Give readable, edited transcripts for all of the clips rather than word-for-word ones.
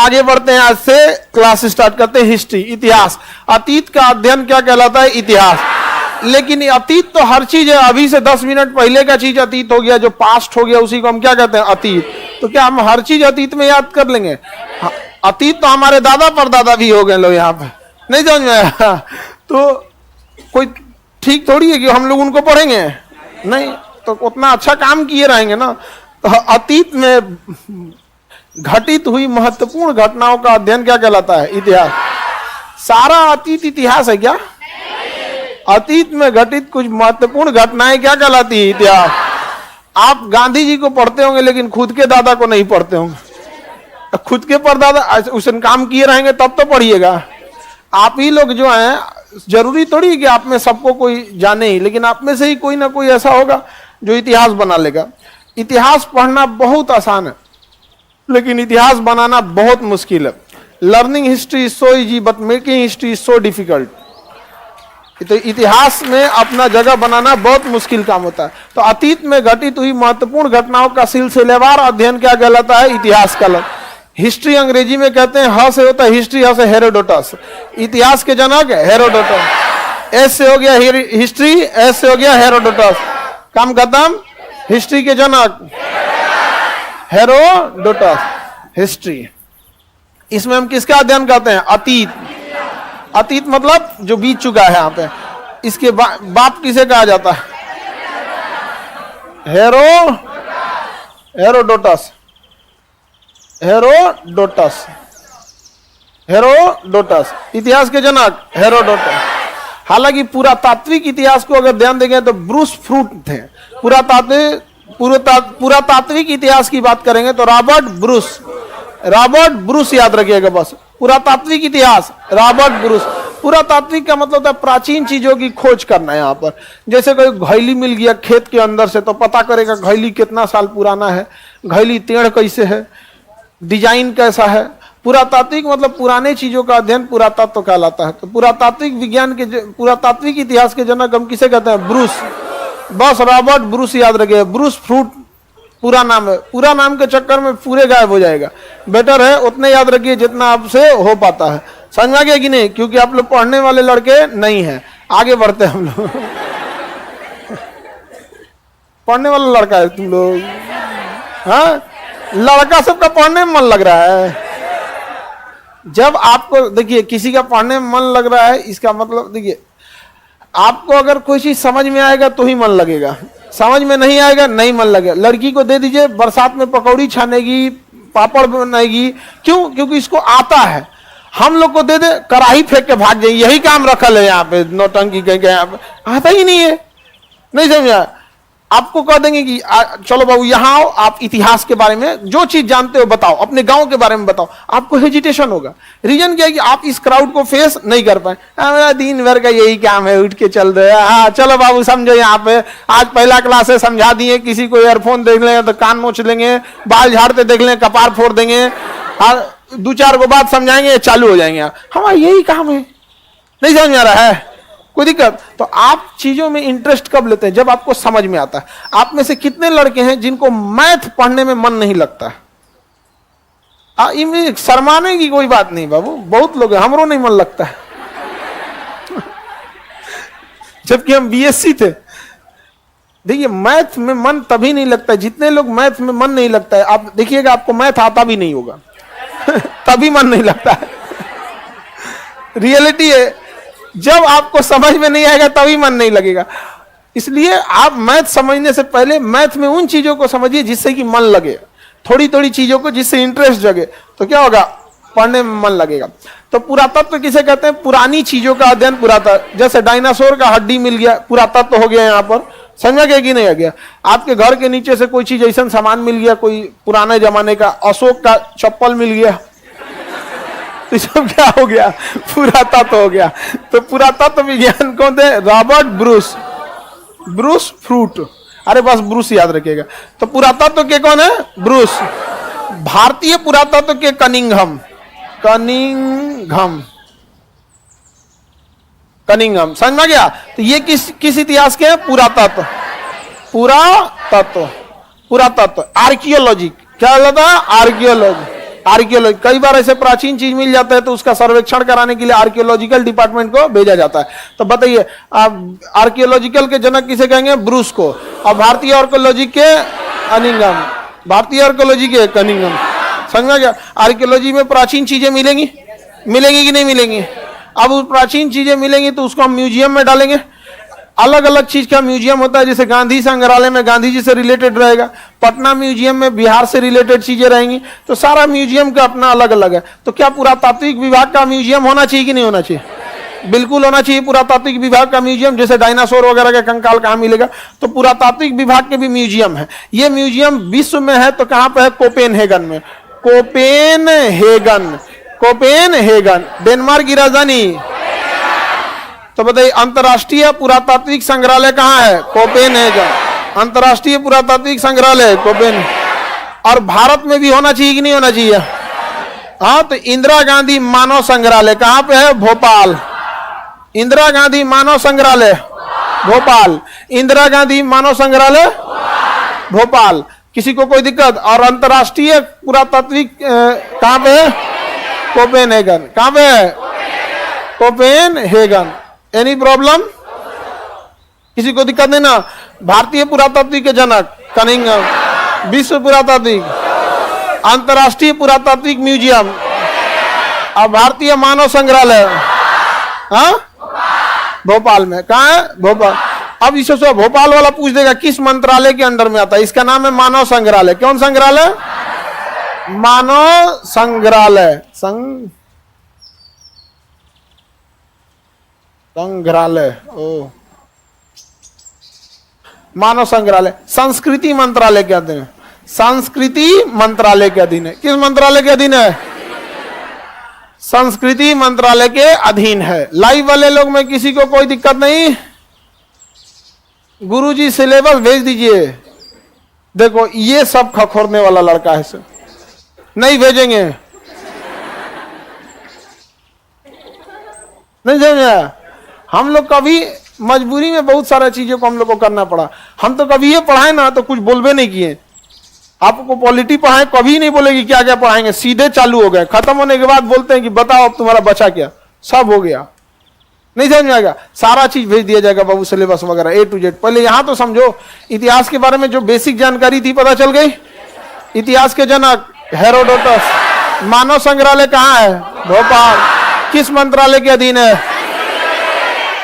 आगे बढ़ते हैं, आज से क्लास स्टार्ट करते हैं। हिस्ट्री, इतिहास। अतीत का अध्ययन क्या कहलाता है? इतिहास। लेकिन अतीत तो हर चीज है, अभी से 10 मिनट पहले का चीज अतीत हो गया, जो पास्ट हो गया उसी को हम क्या कहते हैं? अतीत। तो क्या हम हर चीज अतीत में याद कर लेंगे? अतीत तो हमारे दादा परदादा भी हो गए लोग यहाँ पे, नहीं समझ में आया? तो कोई ठीक थोड़ी है कि हम लोग उनको पढ़ेंगे, नहीं तो उतना अच्छा काम किए रहेंगे ना। तो अतीत में घटित हुई महत्वपूर्ण घटनाओं का अध्ययन क्या कहलाता है? इतिहास। सारा अतीत इतिहास है क्या? अतीत में घटित कुछ महत्वपूर्ण घटनाएं क्या कहलाती है? इतिहास। आप गांधी जी को पढ़ते होंगे लेकिन खुद के दादा को नहीं पढ़ते होंगे। खुद के परदादा उस काम किए रहेंगे तब तो पढ़िएगा। आप ही लोग जो हैं, जरूरी थोड़ी है कि आप में सबको कोई जाने ही, लेकिन आप में से ही कोई ना कोई ऐसा होगा जो इतिहास बना लेगा। इतिहास पढ़ना बहुत आसान है, लेकिन इतिहास बनाना बहुत मुश्किल है। Learning history is so easy but making history is so difficult. तो इतिहास में अपना जगह बनाना बहुत मुश्किल काम होता है। तो अतीत में घटित हुई महत्वपूर्ण घटनाओं का सिलसिलेवार अध्ययन क्या कहलाता है? इतिहास का। हिस्ट्री अंग्रेजी में कहते हैं, ह से होता है हिस्ट्री, ह से हेरोडोटस। इतिहास के जनक हेरोडोटस। एस से हो गया हिस्ट्री, एस से हो गया हेरोडोटस। काम खत्म। हिस्ट्री के जनक हेरोडोटस। हिस्ट्री, इसमें हम किसका अध्ययन करते हैं? अतीत। अतीत मतलब जो बीत चुका है यहाँ पे। इसके बाप किसे कहा जाता है? हेरोडोटस। हेरोडोटस। हेरोडोटस इतिहास के जनक हेरोडोटस। हालांकि पुरातात्विक इतिहास को अगर ध्यान देंगे तो ब्रूस फ्रूट थे। पुरातात्विक इतिहास की बात करेंगे तो रॉबर्ट ब्रूस याद रखिएगा बस। पुरातात्विक इतिहास रॉबर्ट ब्रूस। पुरातात्विक का मतलब होता है प्राचीन चीजों की खोज करना। यहाँ पर जैसे कोई घैली मिल गया खेत के अंदर से, तो पता करेगा घैली कितना साल पुराना है, घैली टेढ़ कैसे है, डिजाइन कैसा है। पुरातात्विक मतलब पुराने चीजों का अध्ययन पुरातत्व कहलाता है। तो पुरातात्विक विज्ञान के, पुरातात्विक इतिहास के जनक हम किसे कहते हैं? ब्रूस। बस रॉबर्ट ब्रूस याद रखिए। ब्रूस फ्रूट पूरा नाम है। पूरा नाम के चक्कर में पूरे गायब हो जाएगा। बेटर है उतने याद रखिए जितना आपसे हो पाता है। समझ में आ गया कि नहीं? क्योंकि आप लोग पढ़ने वाले लड़के नहीं हैं। आगे बढ़ते हैं हम लोग। पढ़ने वाला लड़का है तुम लोग? हाँ, लड़का सबका पढ़ने में मन लग रहा है। जब आपको देखिए किसी का पढ़ने में मन लग रहा है, इसका मतलब देखिए आपको अगर कोई चीज समझ में आएगा तो ही मन लगेगा, समझ में नहीं आएगा नहीं मन लगेगा। लड़की को दे दीजिए बरसात में पकौड़ी छानेगी, पापड़ बनाएगी, क्यों? क्योंकि इसको आता है। हम लोग को दे दे कढ़ाई फेंक के भाग जाए, यही काम रखल है यहाँ पे, नौटंकी कहीं यहाँ पे आता ही नहीं है। नहीं समझा? आपको कह देंगे कि चलो बाबू यहाँ आओ, आप इतिहास के बारे में जो चीज जानते हो बताओ, अपने गांव के बारे में बताओ। आपको हेजिटेशन होगा। रीजन क्या है कि आप इस क्राउड को फेस नहीं कर पाए। मेरा दिन भर का यही काम है, उठ के चल दे। हाँ चलो बाबू समझो, यहाँ पे आज पहला क्लास है, समझा दिए। किसी को ईयरफोन देख लेंगे तो कान नोच लेंगे, बाल झाड़ते देख लेंगे कपार फोड़ देंगे, और 2-4 को बात समझाएंगे, चालू हो जाएंगे। हमारा यही काम है। नहीं समझ में आ रहा है? कोई दिक्कत? तो आप चीजों में इंटरेस्ट कब लेते हैं? जब आपको समझ में आता है। आप में से कितने लड़के हैं जिनको मैथ पढ़ने में मन नहीं लगता? इनमें शर्माने की कोई बात नहीं बाबू, बहुत लोग हैं, हमरो नहीं मन लगता है। जबकि हम बीएससी थे। देखिए मैथ में मन तभी नहीं लगता, जितने लोग मैथ में मन नहीं लगता है, आप देखिएगा आपको मैथ आता भी नहीं होगा। तभी मन नहीं लगता है। रियलिटी है, जब आपको समझ में नहीं आएगा तभी मन नहीं लगेगा। इसलिए आप मैथ समझने से पहले मैथ में उन चीजों को समझिए जिससे कि मन लगे, थोड़ी थोड़ी चीजों को जिससे इंटरेस्ट जगे, तो क्या होगा? पढ़ने में मन लगेगा। तो पुरातत्व किसे कहते हैं? पुरानी चीजों का अध्ययन पुरातत्व। जैसे डायनासोर का हड्डी मिल गया, पुरातत्व हो गया। यहाँ पर समझा गया कि नहीं आ गया? आपके घर के नीचे से कोई चीज ऐसा सामान मिल गया, कोई पुराने जमाने का अशोक का चप्पल मिल गया, तो सब क्या हो गया? पुरातत्व हो गया। तो पुरातत्व विज्ञान कौन थे? Robert Bruce fruit. अरे बस ब्रूस याद रखिएगा। तो पुरातत्व के कौन है? ब्रूस। भारतीय पुरातत्व के कनिंघम। समझ में गया? तो ये किस इतिहास के? पुरातत्व। आर्कियोलॉजी क्या कहता है? आर्कियोलॉजी। आर्कियोलॉजी, कई बार ऐसे प्राचीन चीज मिल जाता है तो उसका सर्वेक्षण कराने के लिए आर्कियोलॉजिकल डिपार्टमेंट को भेजा जाता है। तो बताइए, आर्कियोलॉजिकल के जनक किसे कहेंगे? ब्रूस को। और भारतीय आर्कियोलॉजी के कनिंघम, भारतीय आर्कियोलॉजी के कनिंघम। समझ में गया? आर्कियोलॉजी में प्राचीन चीजें मिलेंगी, मिलेंगी कि नहीं मिलेंगी? अब उस प्राचीन चीजें मिलेंगी तो उसको हम म्यूजियम में डालेंगे। अलग अलग चीज का म्यूजियम होता है, जैसे गांधी संग्रहालय में गांधी जी से रिलेटेड रहेगा, पटना म्यूजियम में बिहार से रिलेटेड चीजें रहेंगी। तो सारा म्यूजियम का अपना अलग अलग है। तो क्या पुरातात्विक विभाग का म्यूजियम होना चाहिए कि नहीं होना चाहिए? बिल्कुल होना चाहिए पुरातात्विक विभाग का म्यूजियम। जैसे डायनासोर वगैरह का कंकाल कहाँ मिलेगा? तो पुरातात्विक विभाग के भी म्यूजियम है। ये म्यूजियम विश्व में है तो कहाँ पे है? कोपेनहेगन में। कोपेनहेगन, कोपेनहेगन डेनमार्क की राजधानी। तो बताइए, अंतरराष्ट्रीय पुरातात्विक संग्रहालय कहाँ है? कोपेनहेगन। अंतरराष्ट्रीय पुरातात्विक संग्रहालय कोपेन। और भारत में भी होना चाहिए कि नहीं होना चाहिए? हाँ, तो इंदिरा गांधी मानव संग्रहालय कहाँ पे है? भोपाल। इंदिरा गांधी मानव संग्रहालय भोपाल। इंदिरा गांधी मानव संग्रहालय भोपाल। किसी को कोई दिक्कत? और अंतरराष्ट्रीय पुरातात्विक कहाँ पे है? कोपेनहेगन। कहाँ पे है? कोपेनहेगन। Any problem? किसी को दिक्कत नहीं ना? भारतीय पुरातात्विक के जनक कनिंघम, विश्व पुरातात्विक, अंतरराष्ट्रीय पुरातात्विक म्यूजियम और भारतीय मानव संग्रहालय हाँ भोपाल में। कहाँ है? भोपाल। अब इसे सो भोपाल वाला पूछ देगा किस मंत्रालय के अंडर में आता है? इसका नाम है मानव संग्रहालय। कौन संग्रहालय? मानव संग्रहालय। संग्रहालय, ओ मानव संग्रहालय। संस्कृति मंत्रालय के अधीन है। संस्कृति मंत्रालय के अधीन है। किस मंत्रालय के अधीन है? संस्कृति मंत्रालय के अधीन है। लाइव वाले लोग में किसी को कोई दिक्कत नहीं? गुरुजी सिलेबस भेज दीजिए। देखो ये सब खखोरने वाला लड़का है, सर नहीं भेजेंगे, नहीं समझा? हम लोग कभी मजबूरी में बहुत सारा चीजों को हम लोग को करना पड़ा। हम तो कभी ये पढ़ाए ना तो कुछ बोलबे नहीं किए। आपको पॉलिटी पढ़ाए कभी नहीं बोलेगी क्या क्या पढ़ाएंगे, सीधे चालू हो गए। खत्म होने के बाद बोलते हैं कि बताओ अब तुम्हारा बचा क्या? सब हो गया। नहीं समझ में आएगा? सारा चीज भेज दिया जाएगा बाबू, सिलेबस वगैरह A to Z। पहले यहां तो समझो, इतिहास के बारे में जो बेसिक जानकारी थी पता चल गई। इतिहास के जनक हेरोडोटस। मानव संग्रहालय कहाँ है? भोपाल। किस मंत्रालय के अधीन है?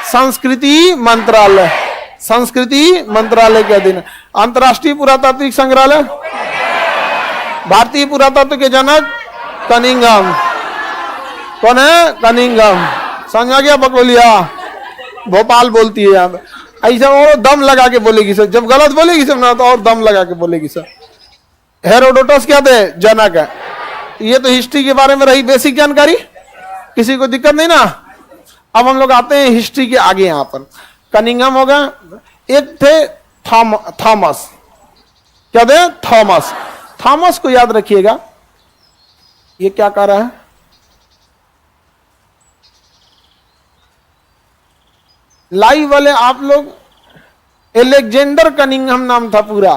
संस्कृति मंत्रालय। संस्कृति मंत्रालय के अधीन है। अंतरराष्ट्रीय पुरातात्विक संग्रहालय, भारतीय पुरातत्व के जनक कनिंघम। कौन है? कनिंघम। समझ आ गया? बकोलिया भोपाल बोलती है यहाँ ऐसा, और दम लगा के बोलेगी सर। जब गलत बोलेगी सर ना तो और दम लगा के बोलेगी सर। हेरोडोटस क्या थे? जनक है। ये तो हिस्ट्री के बारे में रही बेसिक जानकारी। किसी को दिक्कत नहीं ना? अब हम लोग आते हैं हिस्ट्री के आगे। यहां पर कनिंघम होगा। एक थे थॉमस। क्या थे? थॉमस। थॉमस को याद रखिएगा। ये क्या कह रहा है? लाइव वाले आप लोग, एलेक्जेंडर कनिंघम नाम था पूरा।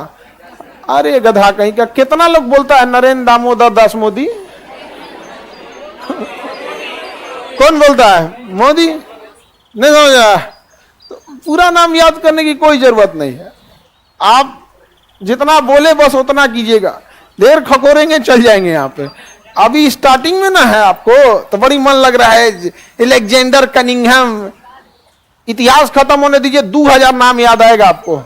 अरे गधा कहीं का, कितना लोग बोलता है नरेंद्र दामोदर दास मोदी? कौन बोलता है? मोदी। नहीं समझा? तो पूरा नाम याद करने की कोई जरूरत नहीं है। आप जितना बोले बस उतना कीजिएगा। देर खकोरेंगे चल जाएंगे यहाँ पे। अभी स्टार्टिंग में ना है आपको तो बड़ी मन लग रहा है। Alexander Cunningham. इतिहास खत्म होने दीजिए, 2000 नाम याद आएगा आपको।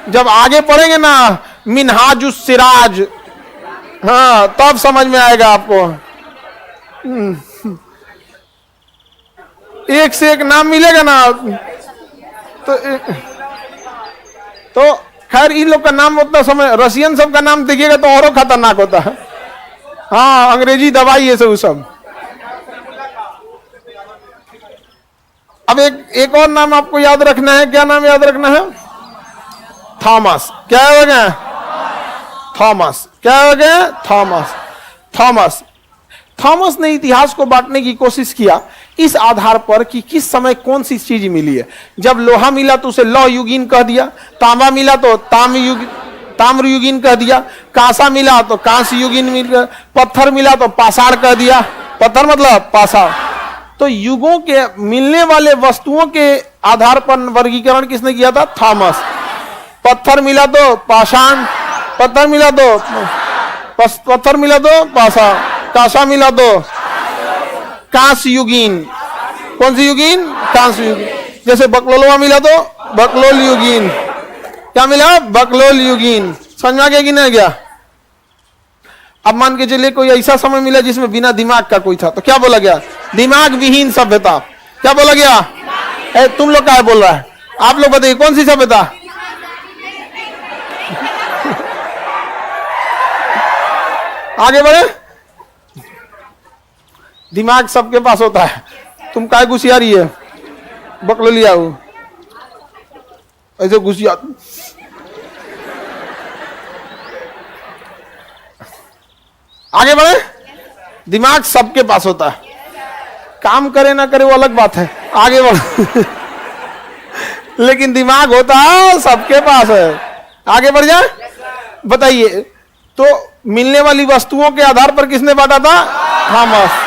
जब आगे पढ़ेंगे ना मिनहाजुस सिराज, हाँ तब समझ में आएगा आपको। एक से एक नाम मिलेगा ना तो खैर इन लोग का नाम उतना समय, रशियन सब का नाम देखिएगा तो और खतरनाक होता है। हाँ अंग्रेजी दवाई है सब। अब एक और नाम आपको याद रखना है। क्या नाम याद रखना है? थॉमस। क्या हो गया? थॉमस। क्या हो गया? थॉमस। थॉमस। थॉमस ने इतिहास को बांटने की कोशिश किया इस आधार पर कि किस समय कौन सी चीज मिली है। जब लोहा मिला तो उसे लौह युगीन कह दिया, तांबा मिला तो ताम युग, ताम्र युगीन कह दिया, कांसा मिला तो कांस्य युगीन मिल गया, पत्थर मिला तो पाषाण कह दिया, पत्थर मतलब पाषाण। तो युगों के मिलने वाले वस्तुओं के आधार पर वर्गीकरण किसने किया था? थॉमस। पत्थर मिला तो पाषाण, पत्थर मिला तो पत्थर मिला तो पाषाण, कांसा मिला तो कांस्य युगीन। कौन सी युगीन? कांस्य युगीन। जैसे बकलोलवा मिला तो बकलोल युगीन। क्या मिला? बकलोल युगीन। समझ में आ गया कि नहीं गया? अब मान के चलिए कोई ऐसा समय मिला जिसमें बिना दिमाग का कोई था, तो क्या बोला गया? दिमाग विहीन सभ्यता। क्या बोला गया? तुम लोग क्या बोल रहा है? आप लोग बताइए कौन सी सभ्यता? आगे बढ़े। दिमाग सबके पास होता है, तुम काय घुसिया रही है? बकलो लिया हो ऐसे घुसिया। आगे बढ़े। दिमाग सबके पास होता है, काम करे ना करे वो अलग बात है, आगे बढ़। लेकिन दिमाग होता है सबके पास है। आगे बढ़ जाए। बताइए, तो मिलने वाली वस्तुओं के आधार पर किसने बांटा था? थॉमस।